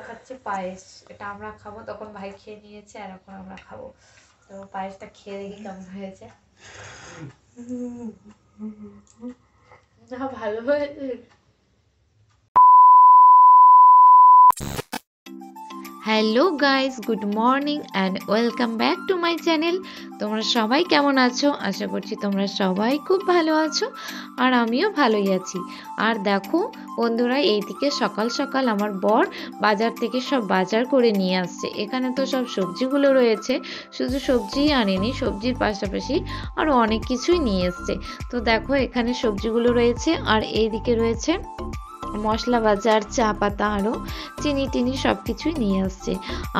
খাচ্ছি পায়েস। এটা আমরা খাবো, তখন ভাই খেয়ে নিয়েছে আর এখন আমরা খাবো। তো পায়েসটা খেয়ে দেখি কেমন হয়েছে। না ভালো হয়েছে। Hello guys, good morning and welcome back to my channel. তোমরা সবাই কেমন আছো? আশা করছি তোমরা সবাই খুব ভালো আছো, আর আমিও ভালোই আছি। আর দেখো বন্ধুরা, এইদিকে সকাল সকাল আমার বর বাজার থেকে সব বাজার করে নিয়ে আসছে। এখানে তো সব সবজিগুলো রয়েছে, শুধু সবজিই আনেনি, সবজির পাশাপাশি আরও অনেক কিছুই নিয়ে এসছে। তো দেখো এখানে সবজিগুলো রয়েছে, আর এইদিকে রয়েছে মশলা বাজার, চা পাতা, আরও চিনি টিনি সব কিছুই নিয়ে আসছে।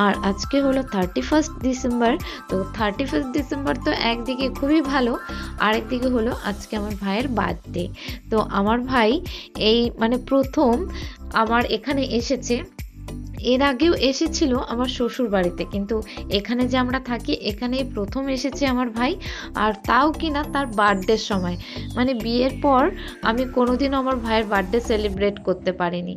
আর আজকে হলো 31 ডিসেম্বর। তো 31 ডিসেম্বর তো একদিকে খুবই ভালো, আরেকদিকে হলো আজকে আমার ভাইয়ের বার্থডে। তো আমার ভাই এই প্রথম আমার এখানে এসেছে। এর আগেও এসেছিল আমার শ্বশুর বাড়িতে, কিন্তু এখানে যে আমরা থাকি এখানেই প্রথম এসেছে আমার ভাই। আর তাও কিনা তার বার্থডের সময়, বিয়ের পর আমি কোনোদিনও আমার ভাইয়ের বার্থডে সেলিব্রেট করতে পারিনি।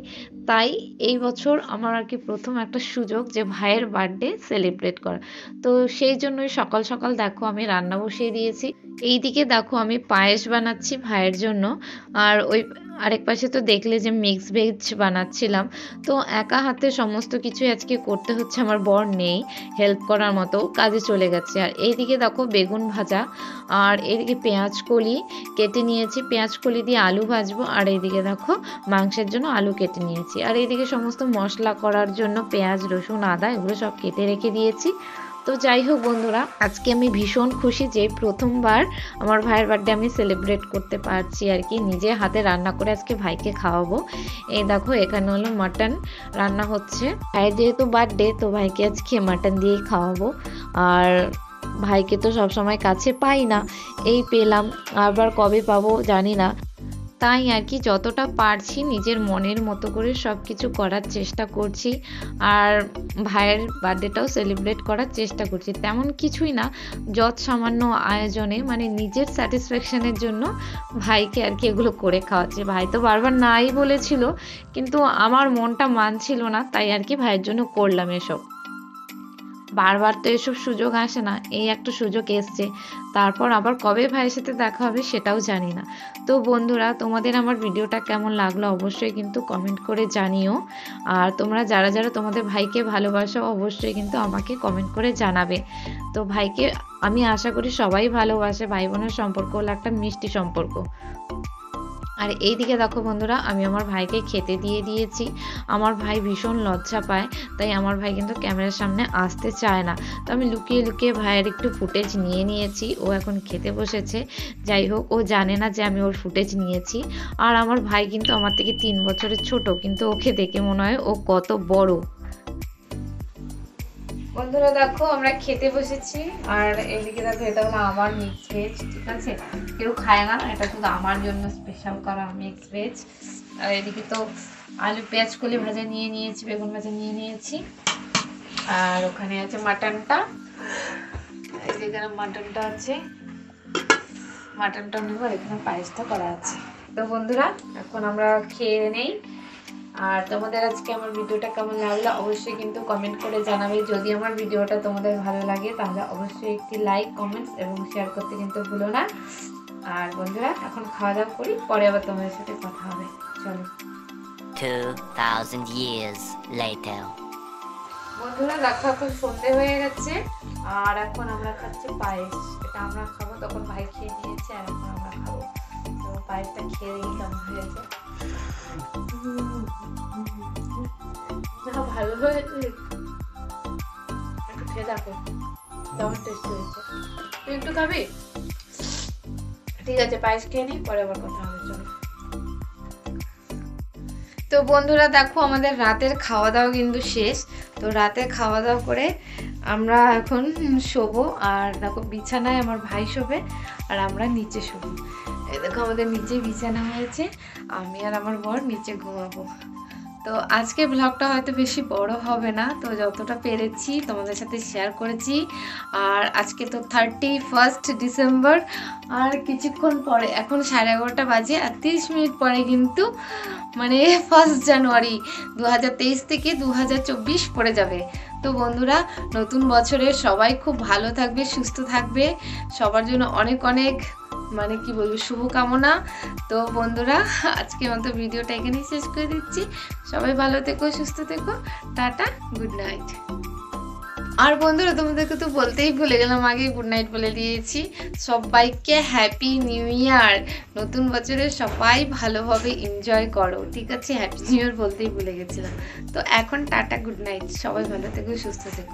তাই এই বছর আমার আর কি প্রথম একটা সুযোগ যে ভাইয়ের বার্থডে সেলিব্রেট করা। তো সেই জন্যই সকাল সকাল দেখো আমি রান্না বসিয়ে দিয়েছি। এইদিকে দেখো আমি পায়েস বানাচ্ছি ভাইয়ের জন্য, আর ওই আরেক পাশে তো দেখলে যে মিক্স ভেজ বানাচ্ছিলাম। তো একা হাতে সমস্ত কিছুই আজকে করতে হচ্ছে, আমার বর নেই হেল্প করার মতো, কাজে চলে গেছে। আর এইদিকে দেখো বেগুন ভাজা, আর এইদিকে পেঁয়াজ কলি কেটে নিয়েছি, পেঁয়াজ কলি দিয়ে আলু ভাজবো। আর এইদিকে দেখো মাংসের জন্য আলু কেটে নিয়েছি। আর এইদিকে সমস্ত মশলা করার জন্য পেঁয়াজ, রসুন, আদা এগুলো সব কেটে রেখে দিয়েছি। তো যাই হোক বন্ধুরা, আজকে আমি ভীষণ খুশি যে প্রথমবার আমার ভাইয়ের বার্থডে আমি সেলিব্রেট করতে পারছি আর কি, নিজে হাতে রান্না করে আজকে ভাইকে খাওয়াবো। এই দেখো এখানে হলো মাটন রান্না হচ্ছে, ভাইয়ের যেহেতু বার্থডে তো ভাইকে আজকে মাটন দিয়েই খাওয়াবো। আর ভাইকে তো সবসময় কাছে পাই না, এই পেলাম, আবার কবে পাবো জানি না। তাই আর কি যতটা পারছি নিজের মনের মতো করে সব কিছু করার চেষ্টা করছি। আর ভাইয়ের বার্থডেটাও সেলিব্রেট করার চেষ্টা করছি, তেমন কিছুই না, যৎ সামান্য আয়োজনে নিজের স্যাটিসফ্যাকশনের জন্য ভাইকে আর কি এগুলো করে খাওয়াচ্ছি। ভাই তো বারবার নাই বলেছিল, কিন্তু আমার মনটা মানছিল না, তাই আর কি ভাইয়ের জন্য করলাম এসব। বারবার তো এসব সুযোগ আসে না, এই একটা সুযোগ এসছে, তারপর আবার কবে ভাইয়ের সাথে দেখা হবে সেটাও জানি না। তো বন্ধুরা, তোমাদের আমার ভিডিওটা কেমন লাগলো অবশ্যই কিন্তু কমেন্ট করে জানিও। আর তোমরা যারা যারা তোমাদের ভাইকে ভালোবাসো অবশ্যই কিন্তু আমাকে কমেন্ট করে জানাবে। তো ভাইকে আমি আশা করি সবাই ভালোবাসে, ভাই বোনের সম্পর্ক হলো একটা মিষ্টি সম্পর্ক। আর এইদিকে দেখো বন্ধুরা, আমি আমার ভাইকে খেতে দিয়ে দিয়েছি। আমার ভাই ভীষণ লজ্জা পায়, তাই আমার ভাই কিন্তু ক্যামেরার সামনে আসতে চায় না। তো আমি লুকিয়ে লুকিয়ে ভাইয়ের একটু ফুটেজ নিয়ে নিয়েছি, ও এখন খেতে বসেছে। যাই হোক, ও জানে না যে আমি ওর ফুটেজ নিয়েছি। আর আমার ভাই কিন্তু আমার থেকে 3 বছরের ছোট, কিন্তু ওকে দেখে মনে হয় ও কত বড়। বন্ধুরা দেখো আমরা খেতে বসেছি, আর এদিকে দেখো এটা হলো আমার মিক্স ভেজ, ঠিক আছে, কেউ খায় না, এটা শুধু আমার জন্য স্পেশাল করা মিক্স ভেজ। আর এদিকে তো আলু পেঁয়াজ কলি ভাজা নিয়ে নিয়েছি, বেগুন ভাজা নিয়ে নিয়েছি, আর ওখানে আছে মাটনটা, এই যে এখানে মাটনটা আছে, মাটনটা নেবো, এখানে পায়েসটা করা আছে। তো বন্ধুরা এখন আমরা খেয়ে নেই। আর তোমাদের আজকে আমার ভিডিওটা কেমন লাগলো অবশ্যই কিন্তু কমেন্ট করে জানাবে। যদি আমার ভিডিওটা তোমাদের ভালো লাগে তাহলে অবশ্যই একটি লাইক, কমেন্টস এবং শেয়ার করতে কিন্তু ভুলো না। আর বন্ধুরা এখন খাওয়া দাওয়া করি, পরে আবার তোমাদের সাথে কথা হবে, চলো। 2000 years later. বন্ধুরা দেখো এখন সন্ধে হয়ে গেছে, আর এখন আমরা খাচ্ছি পায়েস। এটা আমরা খাবো, তখন ভাই খেয়ে নিয়েছে আর এখন আমরা খাবো। তো পায়েসটা খেয়ে দেখি কেমন হয়েছে। ভালো হয়েছে, একটু খেয়ে দেখো কেমন টেস্ট হয়েছে। তুই একটু খাবি? ঠিক আছে, পায়েস খেয়ে নিই, পরে আবার কথা হবে, চলো। তো বন্ধুরা দেখো আমাদের রাতের খাওয়া দাওয়া কিন্তু শেষ। তো রাতে খাওয়া দাওয়া করে আমরা এখন শোবো। আর দেখো বিছানায় আমার ভাই শোবে আর আমরা নিচে শোবো। এই দেখো আমাদের নিচে বিছানা হয়েছে, আমি আর আমার বর নিচে ঘুমাবো। তো আজকে ব্লগটা হয়তো বেশি বড় হবে না, তো যতটা পেরেছি তোমাদের সাথে শেয়ার করেছি। আর আজকে তো 31 ডিসেম্বর, আর কিছুক্ষণ পরে, এখন 11:30 বাজে, আর 30 মিনিট পরে কিন্তু মানে 1 জানুয়ারি 2023 থেকে 2024 পড়ে যাবে। তো বন্ধুরা, নতুন বছরে সবাই খুব ভালো থাকবে, সুস্থ থাকবে, সবার জন্য অনেক অনেক মানে কি বলবো শুভকামনা। তো বন্ধুরা, আজকের মতো ভিডিওটা এখানেই শেষ করে দিচ্ছি। সবাই ভালো থেকো, সুস্থ থেকো, টাটা, গুড নাইট। আর বন্ধুরা, তোমাদেরকে তো বলতেই ভুলে গেলাম, আগে গুড নাইট বলে দিয়েছি। সবাইকে হ্যাপি নিউ ইয়ার, নতুন বছরে সবাই ভালোভাবে এনজয় করো, ঠিক আছে? হ্যাপি নিউ ইয়ার বলতেই ভুলে গেছিলাম। তো এখন টাটা, গুড নাইট, সবাই ভালো থেকো, সুস্থ থেকো।